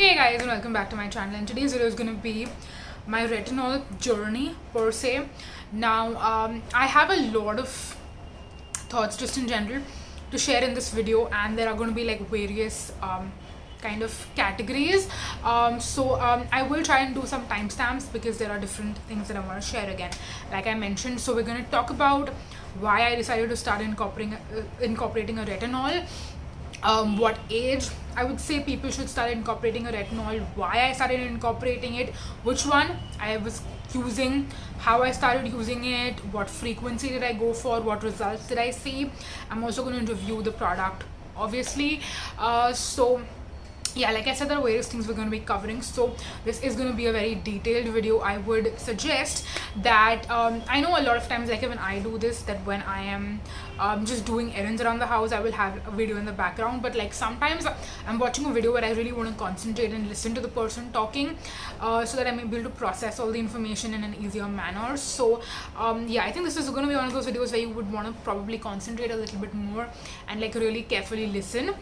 Hey guys, and welcome back to my channel, and today's video is going to be my retinol journey per se. Now I have a lot of thoughts just in general to share in this video, and there are going to be like various kind of categories. I will try and do some timestamps because there are different things that I want to share again, like I mentioned. So we're going to talk about why I decided to start incorporating a retinol, what age I would say people should start incorporating a retinol, why I started incorporating it, which one I was using, how I started using it, what frequency did I go for, what results did I see. I'm also going to review the product, obviously. Yeah, like I said, there are various things we're going to be covering, so this is going to be a very detailed video. I would suggest that I know a lot of times, like when I do this, that when I am just doing errands around the house, I will have a video in the background, but like sometimes I'm watching a video where I really want to concentrate and listen to the person talking, so that I'm able to process all the information in an easier manner. So yeah, I think this is going to be one of those videos where you would want to probably concentrate a little bit more and like really carefully listen.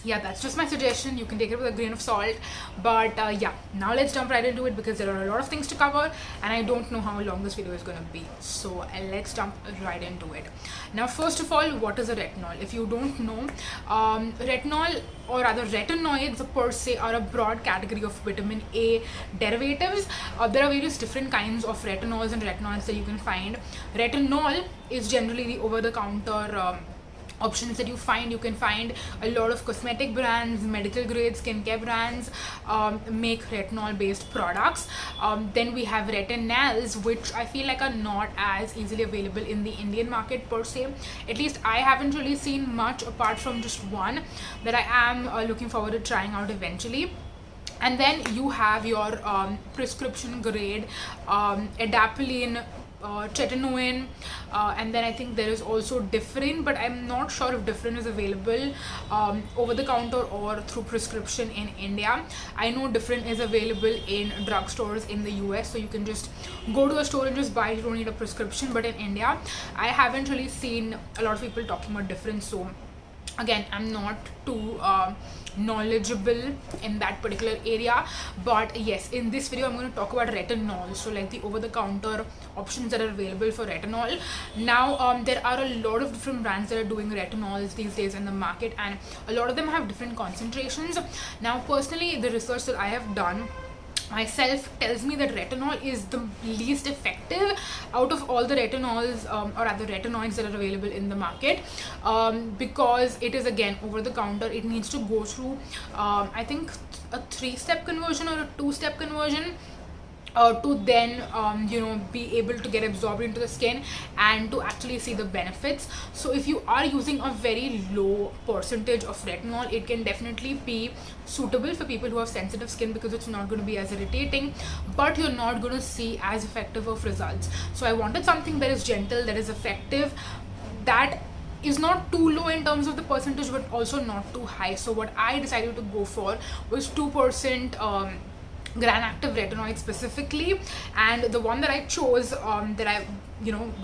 Yeah, that's just my suggestion. You can take it with a grain of salt, but yeah, now let's jump right into it because there are a lot of things to cover and I don't know how long this video is going to be. So let's jump right into it. Now, first of all, what is a retinol? If you don't know, retinol, or rather retinoids per se, are a broad category of vitamin A derivatives. There are various different kinds of retinols and retinoids that you can find. Retinol is generally the over-the-counter options that you find. You can find a lot of cosmetic brands, medical grade skincare brands make retinol based products. Then we have retinols, which I feel like are not as easily available in the Indian market per se. At least I haven't really seen much apart from just one that I am looking forward to trying out eventually. And then you have your prescription grade Adapalene Retinoid, and then I think there is also Differin, but I'm not sure if Differin is available over the counter or through prescription in India. I know Differin is available in drugstores in the US, so you can just go to a store and just buy it. You don't need a prescription. But in India, I haven't really seen a lot of people talking about Differin, so again, I'm not too knowledgeable in that particular area. But yes, in this video I'm going to talk about retinol, so like the over-the-counter options that are available for retinol. Now there are a lot of different brands that are doing retinols these days in the market, and a lot of them have different concentrations. Now personally, the research that I have done myself tells me that retinol is the least effective out of all the retinols or other retinoids that are available in the market, because it is again over the counter. It needs to go through I think a 3-step conversion or a 2-step conversion to then be able to get absorbed into the skin and to actually see the benefits. So if you are using a very low percentage of retinol, it can definitely be suitable for people who have sensitive skin because it's not going to be as irritating, but you're not going to see as effective of results. So I wanted something that is gentle, that is effective, that is not too low in terms of the percentage but also not too high. So what I decided to go for was 2% gram-active retinoid specifically, and the one that I chose that I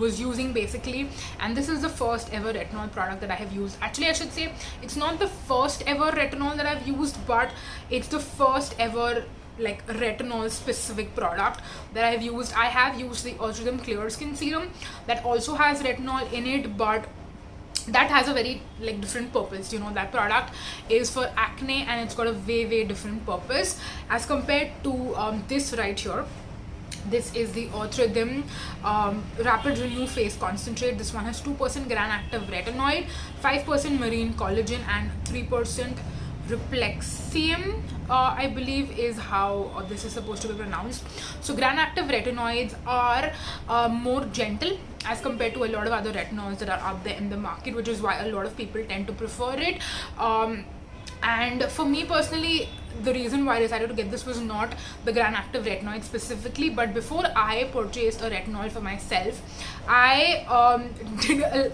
was using basically, and this is the first ever retinol product that I have used. Actually, I should say it's not the first ever retinol that I've used, but it's the first ever like retinol specific product that I've used. I have used the Ultra Clear Skin Serum that also has retinol in it, but that has a very like different purpose. That product is for acne and it's got a way different purpose as compared to this right here. This is the Orthridem Rapid Renew Face Concentrate. This one has 2% gram-active retinoid, 5% marine collagen, and 3% Replexium, I believe is how this is supposed to be pronounced. So gram-active retinoids are more gentle as compared to a lot of other retinols that are out there in the market, which is why a lot of people tend to prefer it. And for me personally, the reason why I decided to get this was not the gram-active retinoid specifically, but before I purchased a retinol for myself, I did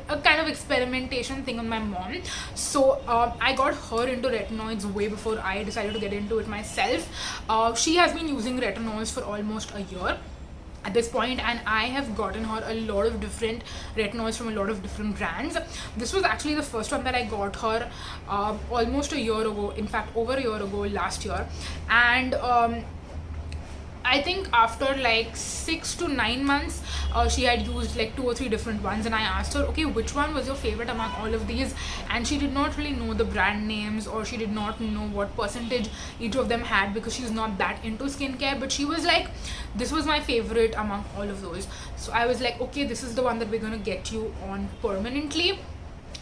a kind of experimentation thing on my mom. So I got her into retinoids way before I decided to get into it myself. She has been using retinols for almost a year, at this point, and I have gotten her a lot of different retinols from a lot of different brands. This was actually the first one that I got her almost a year ago, in fact over a year ago, last year. And I think after like 6 to 9 months, she had used like 2 or 3 different ones, and I asked her, okay, which one was your favorite among all of these? And she did not really know the brand names, or she did not know what percentage each of them had, because she's not that into skincare. But she was like, this was my favorite among all of those. So I was like, okay, this is the one that we're gonna get you on permanently.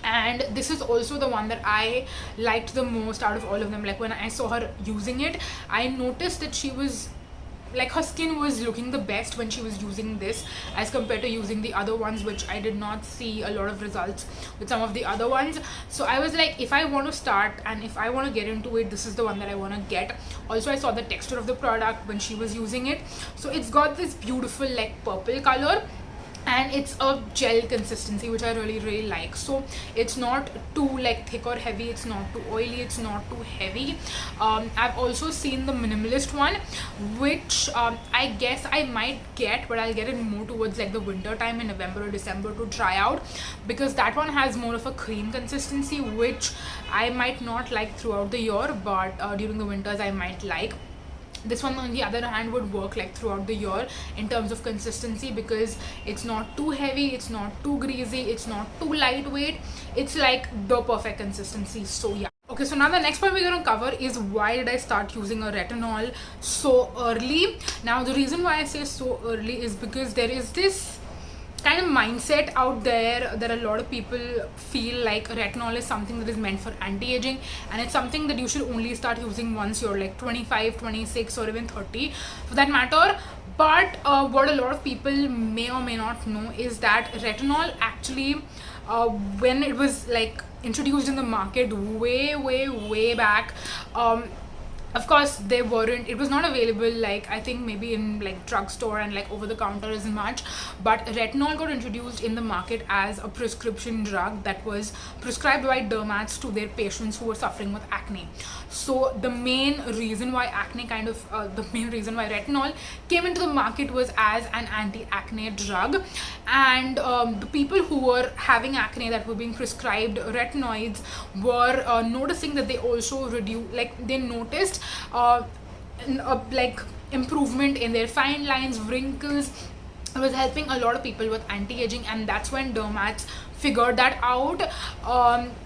And this is also the one that I liked the most out of all of them. Like when I saw her using it, I noticed that she was like, her skin was looking the best when she was using this as compared to using the other ones, which I did not see a lot of results with some of the other ones. So I was like, if I want to start and if I want to get into it, this is the one that I want to get. Also, I saw the texture of the product when she was using it. So it's got this beautiful like purple color, and it's a gel consistency, which I really like. So it's not too like thick or heavy, it's not too oily, it's not too heavy. I've also seen the minimalist one, which I guess I might get, but I'll get it more towards like the winter time in November or December to try out, because that one has more of a cream consistency, which I might not like throughout the year, but during the winters I might like. This one on the other hand would work like throughout the year in terms of consistency, because it's not too heavy, it's not too greasy, it's not too lightweight. It's like the perfect consistency. So yeah. Okay, so now the next point we're going to cover is, why did I start using a retinol so early? Now the reason why I say so early is because there is this kind of mindset out there that a lot of people feel like retinol is something that is meant for anti-aging, and it's something that you should only start using once you're like 25, 26 or even 30 for that matter. But what a lot of people may or may not know is that retinol actually, when it was like introduced in the market way back, of course it was not available, like I think maybe in like drugstore and like over the counter as much. But retinol got introduced in the market as a prescription drug that was prescribed by dermats to their patients who were suffering with acne. So the main reason why retinol came into the market was as an anti-acne drug, and the people who were having acne that were being prescribed retinoids were noticing that they also noticed like improvement in their fine lines, wrinkles. It was helping a lot of people with anti-aging, and that's when dermats figured that out,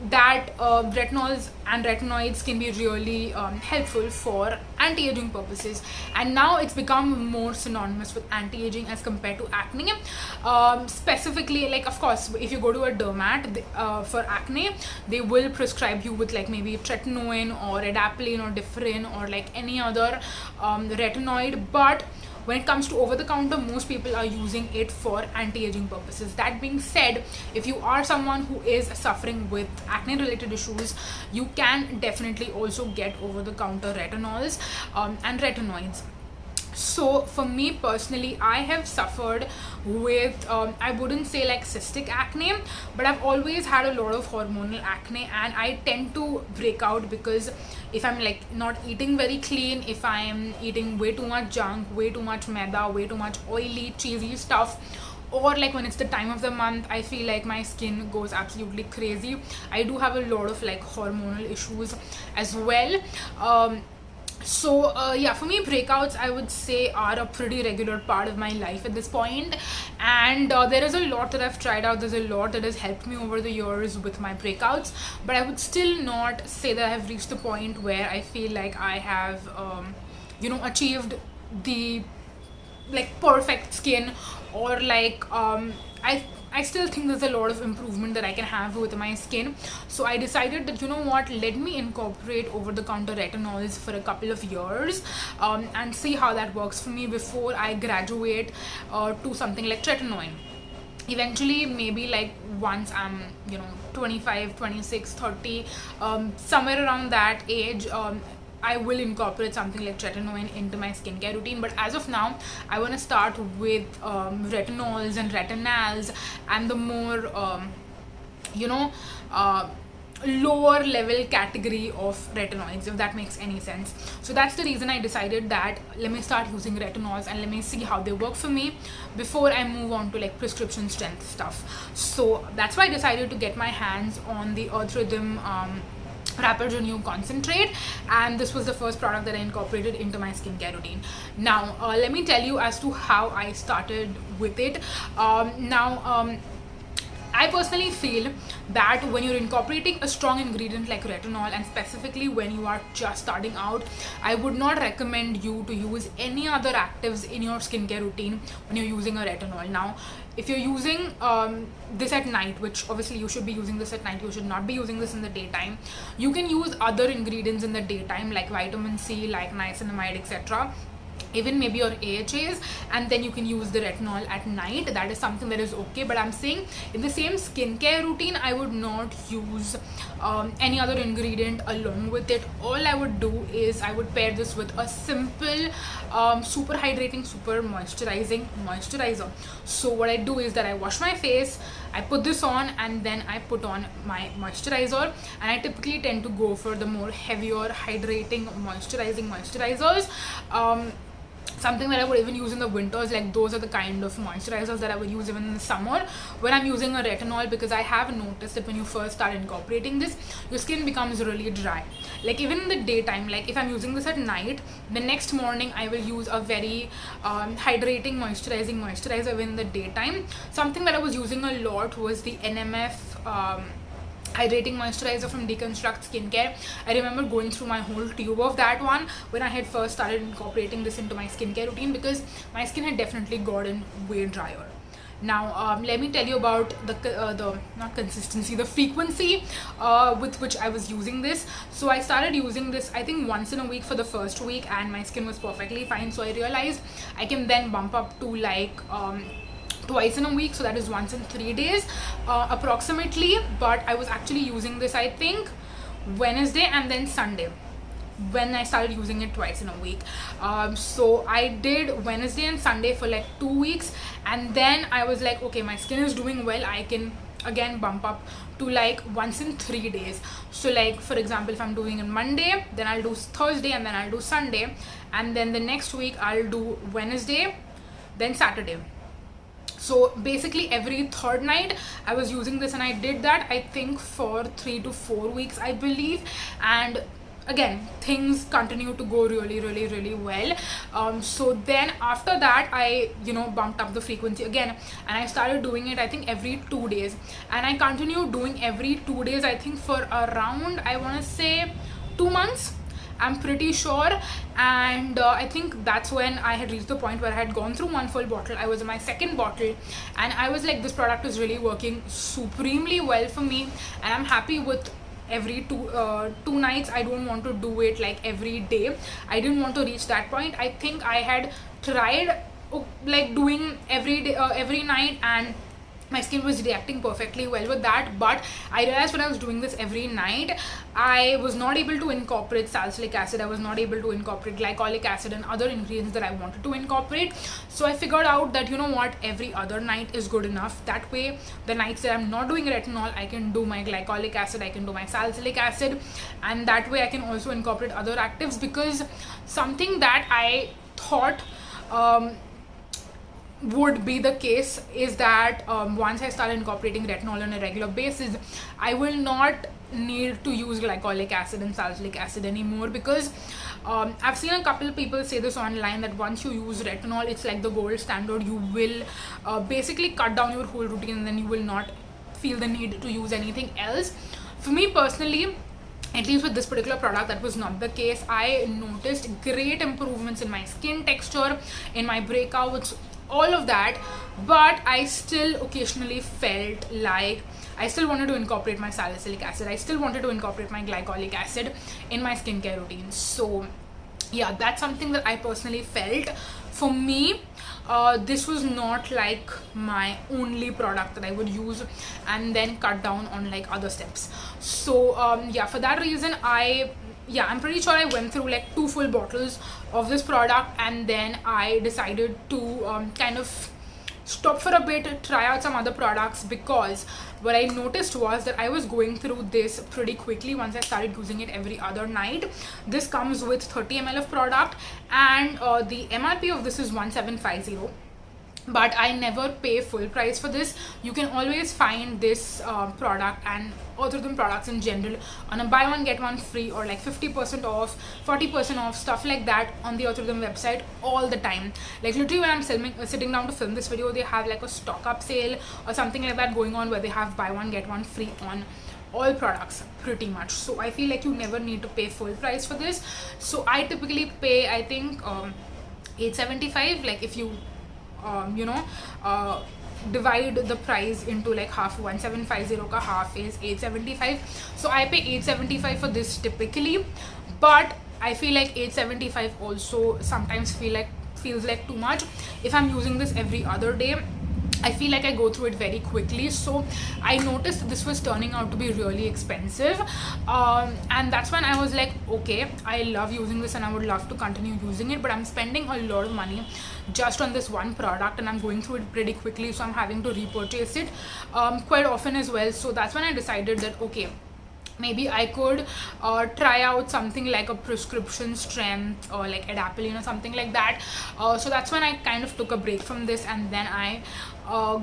that retinols and retinoids can be really helpful for anti-aging purposes. And now it's become more synonymous with anti-aging as compared to acne. Specifically, like of course if you go to a dermat for acne, they will prescribe you with like maybe tretinoin or adapalene or differin or like any other retinoid. But when it comes to over-the-counter, most people are using it for anti-aging purposes. That being said, if you are someone who is suffering with acne-related issues, you can definitely also get over-the-counter retinols and retinoids. So for me personally, I have suffered with I wouldn't say like cystic acne, but I've always had a lot of hormonal acne, and I tend to break out because if I'm like not eating very clean, if I'm eating way too much junk, way too much maida, way too much oily cheesy stuff, or like when it's the time of the month, I feel like my skin goes absolutely crazy. I do have a lot of like hormonal issues as well. So yeah, for me breakouts I would say are a pretty regular part of my life at this point, and there is a lot that I've tried out. There's a lot that has helped me over the years with my breakouts, but I would still not say that I have reached the point where I feel like I have achieved the like perfect skin, or like I still think there's a lot of improvement that I can have with my skin. So I decided that, you know what, let me incorporate over-the-counter retinols for a couple of years and see how that works for me before I graduate to something like tretinoin. Eventually, maybe like once I'm 25, 26, 30, somewhere around that age, I will incorporate something like retinoid into my skincare routine. But as of now, I want to start with retinols and retinals and the more lower level category of retinoids, if that makes any sense. So that's the reason I decided that let me start using retinols and let me see how they work for me before I move on to like prescription strength stuff. So that's why I decided to get my hands on the Earth Rhythm Rapid Renew Concentrate, and this was the first product that I incorporated into my skincare routine. Now let me tell you as to how I started with it. I personally feel that when you're incorporating a strong ingredient like retinol, and specifically when you are just starting out, I would not recommend you to use any other actives in your skincare routine when you're using a retinol. Now, if you're using this at night, which obviously you should be using this at night, you should not be using this in the daytime. You can use other ingredients in the daytime like vitamin C, like niacinamide, etc., even maybe your AHAs, and then you can use the retinol at night. That is something that is okay, but I'm saying in the same skincare routine I would not use any other ingredient along with it. All I would do is I would pair this with a simple super hydrating, super moisturizing moisturizer. So what I do is that I wash my face, I put this on, and then I put on my moisturizer, and I typically tend to go for the more heavier hydrating moisturizing moisturizers. Something that I would even use in the winters, like those are the kind of moisturizers that I would use even in the summer when I'm using a retinol, because I have noticed that when you first start incorporating this, your skin becomes really dry. Like even in the daytime, like if I'm using this at night, the next morning I will use a very hydrating moisturizing moisturizer even in the daytime. Something that I was using a lot was the NMF hydrating moisturizer from Deconstruct Skincare. I remember going through my whole tube of that one when I had first started incorporating this into my skincare routine, because my skin had definitely gotten way drier. Now let me tell you about the not consistency, the frequency with which I was using this. So I started using this I think once in a week for the first week, and my skin was perfectly fine. So I realized I can then bump up to like twice in a week, so that is once in 3 days approximately. But I was actually using this I think Wednesday and then Sunday when I started using it twice in a week. So I did Wednesday and Sunday for like 2 weeks, and then I was like, okay, my skin is doing well, I can again bump up to like once in 3 days. So like for example, if I'm doing it Monday, then I'll do Thursday, and then I'll do Sunday, and then the next week I'll do Wednesday, then Saturday. So basically every third night I was using this, and I did that I think for 3 to 4 weeks I believe, and again things continue to go really well. So then after that I bumped up the frequency again, and I started doing it I think every 2 days, and I continued doing every 2 days I think for around, I want to say, 2 months, I'm pretty sure. And I think that's when I had reached the point where I had gone through one full bottle. I was in my second bottle, and I was like, this product is really working supremely well for me, and I'm happy with every two nights. I don't want to do it like every day. I didn't want to reach that point. I think I had tried like doing every day, every night, and my skin was reacting perfectly well with that. But I realized when I was doing this every night, I was not able to incorporate salicylic acid, I was not able to incorporate glycolic acid and other ingredients that I wanted to incorporate. So I figured out that every other night is good enough. That way the nights that I'm not doing retinol, I can do my glycolic acid, I can do my salicylic acid, and that way I can also incorporate other actives. Because something that I thought would be the case is that once I start incorporating retinol on a regular basis, I will not need to use glycolic acid and salicylic acid anymore, because I've seen a couple people say this online, that once you use retinol, it's like the gold standard. You will basically cut down your whole routine, and then you will not feel the need to use anything else. For me personally, at least with this particular product, that was not the case. I noticed great improvements in my skin texture, in my breakouts, all of that. But I still occasionally felt like I still wanted to incorporate my salicylic acid, I still wanted to incorporate my glycolic acid in my skincare routine. So yeah, that's something that I personally felt. For me, this was not like my only product that I would use and then cut down on like other steps. So yeah, for that reason I'm pretty sure I went through like 2 full bottles of this product, and then I decided to kind of stop for a bit, try out some other products, because what I noticed was that I was going through this pretty quickly once I started using it every other night. This comes with 30 ml of product, and the MRP of this is 1750, but I never pay full price for this. You can always find this product and Orthodon products in general on a buy one get one free, or like 50% off, 40% off, stuff like that on the Orthodon website all the time. Like literally when I'm sitting down to film this video, they have like a stock up sale or something like that going on, where they have buy one get one free on all products pretty much. So I feel like you never need to pay full price for this. So I typically pay, I think, $8.75. like if you divide the price into like half, 1750 ka half is 8.75. so I pay 8.75 for this typically, but I feel like 8.75 also sometimes feels like too much. If I'm using this every other day, I feel like I go through it very quickly. So I noticed this was turning out to be really expensive, and that's when I was like, okay, I love using this and I would love to continue using it, but I'm spending a lot of money just on this one product and I'm going through it pretty quickly, so I'm having to repurchase it quite often as well. So that's when I decided that, okay, maybe I could try out something like a prescription strength or like Adapalene or something like that. So that's when I kind of took a break from this, and then I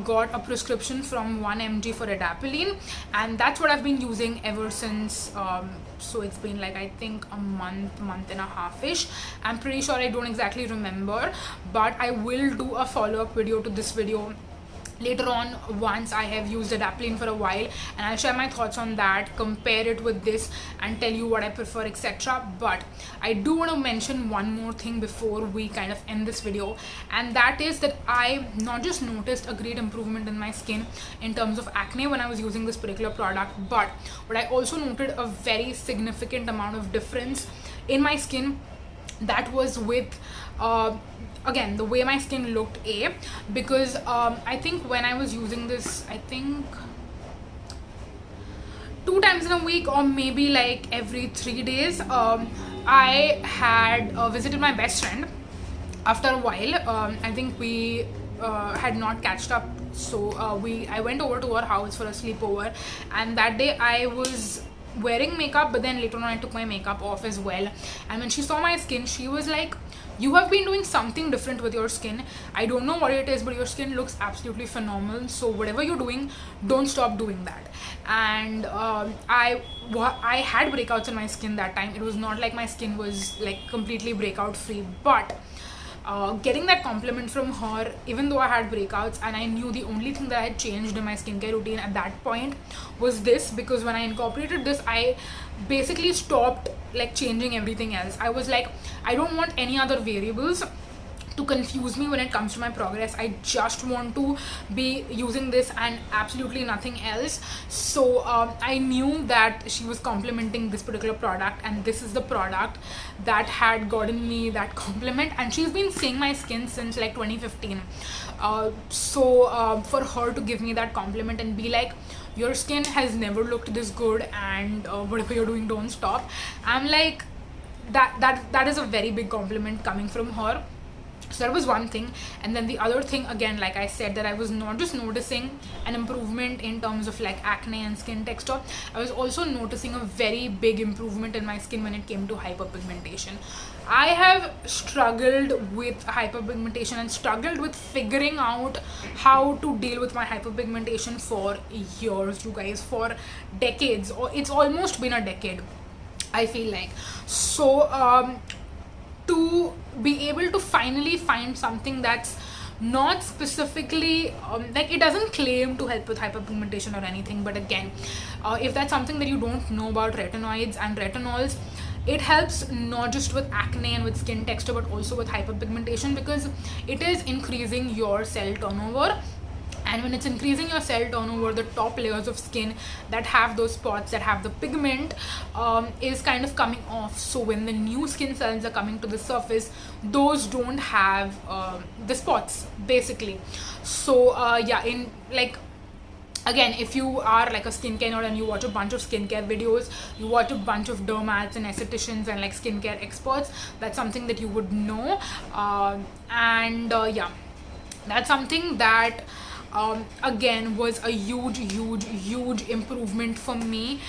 got a prescription from 1 mg for Adapalene, and that's what I've been using ever since. So it's been like, I think, a month and a half ish. I'm pretty sure, I don't exactly remember, but I will do a follow-up video to this video later on once I have used Adapalene for a while, and I'll share my thoughts on that, compare it with this and tell you what I prefer, etc. But I do want to mention one more thing before we kind of end this video, and that is that I not just noticed a great improvement in my skin in terms of acne when I was using this particular product, but I also noted a very significant amount of difference in my skin. That was with again, the way my skin looked, because I think when I was using this, I think 2 times in a week or maybe like every 3 days, I had visited my best friend after a while. I think we had not catched up, so I went over to her house for a sleepover, and that day I was wearing makeup, but then later on I took my makeup off as well. And when she saw my skin, she was like, you have been doing something different with your skin. I don't know what it is, but your skin looks absolutely phenomenal, so whatever you're doing, don't stop doing that. And I had breakouts in my skin that time. It was not like my skin was like completely breakout free, but getting that compliment from her, even though I had breakouts and I knew the only thing that I had changed in my skincare routine at that point was this, because when I incorporated this, I basically stopped like changing everything else. I was like, I don't want any other variables to confuse me when it comes to my progress. I just want to be using this and absolutely nothing else. So I knew that she was complimenting this particular product, and this is the product that had gotten me that compliment, and she's been seeing my skin since like 2015. So for her to give me that compliment and be like, your skin has never looked this good, and whatever you're doing, don't stop, I'm like, that is a very big compliment coming from her. So that was one thing. And then the other thing, again, like I said, that I was not just noticing an improvement in terms of like acne and skin texture, I was also noticing a very big improvement in my skin when it came to hyperpigmentation. I have struggled with hyperpigmentation and struggled with figuring out how to deal with my hyperpigmentation for years, you guys, for decades, or it's almost been a decade, I feel like. So to be able to finally find something that's not specifically like, it doesn't claim to help with hyperpigmentation or anything, but again, if that's something that you don't know about retinoids and retinols, it helps not just with acne and with skin texture, but also with hyperpigmentation, because it is increasing your cell turnover. And when it's increasing your cell turnover, the top layers of skin that have those spots, that have the pigment, is kind of coming off. So when the new skin cells are coming to the surface, those don't have the spots, basically. So yeah, in like, again, if you are like a skincare nerd and you watch a bunch of skincare videos, you watch a bunch of dermats and estheticians and like skincare experts, that's something that you would know. Yeah. That's something that again was a huge improvement for me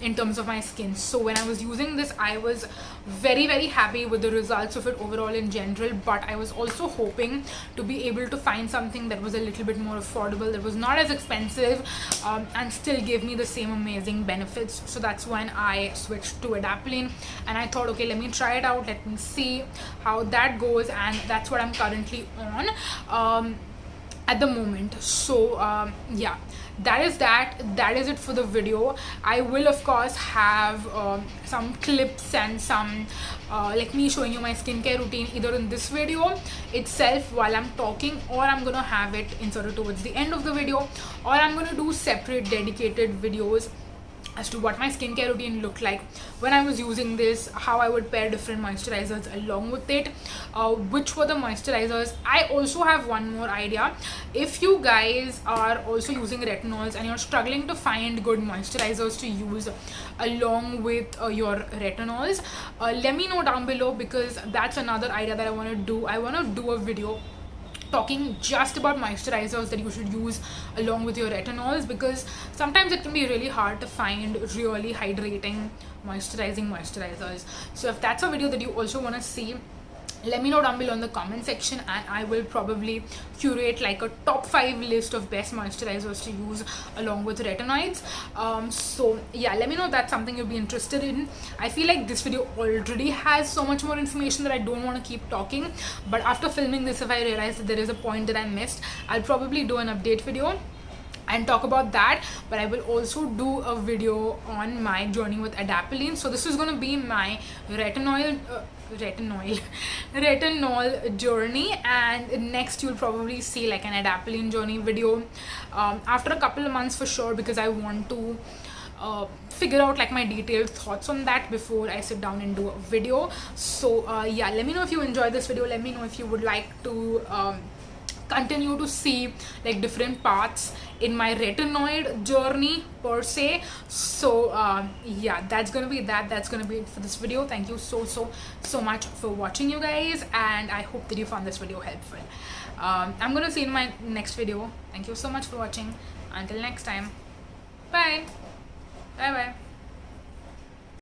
in terms of my skin. So when I was using this, I was very happy with the results of it overall in general, but I was also hoping to be able to find something that was a little bit more affordable, that was not as expensive, and still gave me the same amazing benefits. So that's when I switched to Adapalene, and I thought, okay, let me try it out, let me see how that goes, and that's what I'm currently on at the moment. So yeah, that is it for the video. I will of course have some clips and some like me showing you my skincare routine either in this video itself while I'm talking, or I'm gonna have it inserted towards the end of the video, or I'm gonna do separate dedicated videos as to what my skincare routine looked like when I was using this, how I would pair different moisturizers along with it, which were the moisturizers. I also have one more idea. If you guys are also using retinols and you're struggling to find good moisturizers to use along with your retinols, let me know down below, because that's another idea that I want to do. I want to do a video talking just about moisturizers that you should use along with your retinols, because sometimes it can be really hard to find really hydrating moisturizers. So if that's a video that you also want to see, let me know down below in the comment section, and I will probably curate like a top 5 list of best moisturizers to use along with retinoids. So yeah, let me know if that's something you'll be interested in. I feel like this video already has so much more information that I don't want to keep talking, but after filming this, if I realize that there is a point that I missed, I'll probably do an update video and talk about that. But I will also do a video on my journey with Adapalene. So this is going to be my retinol journey, and next you'll probably see like an Adapalene journey video after a couple of months for sure, because I want to figure out like my detailed thoughts on that before I sit down and do a video. So yeah, let me know if you enjoyed this video. Let me know if you would like to continue to see like different parts in my retinoid journey per se. So yeah, that's gonna be it for this video. Thank you so much for watching, you guys, and I hope that you found this video helpful. I'm gonna see you in my next video. Thank you so much for watching. Until next time, bye bye.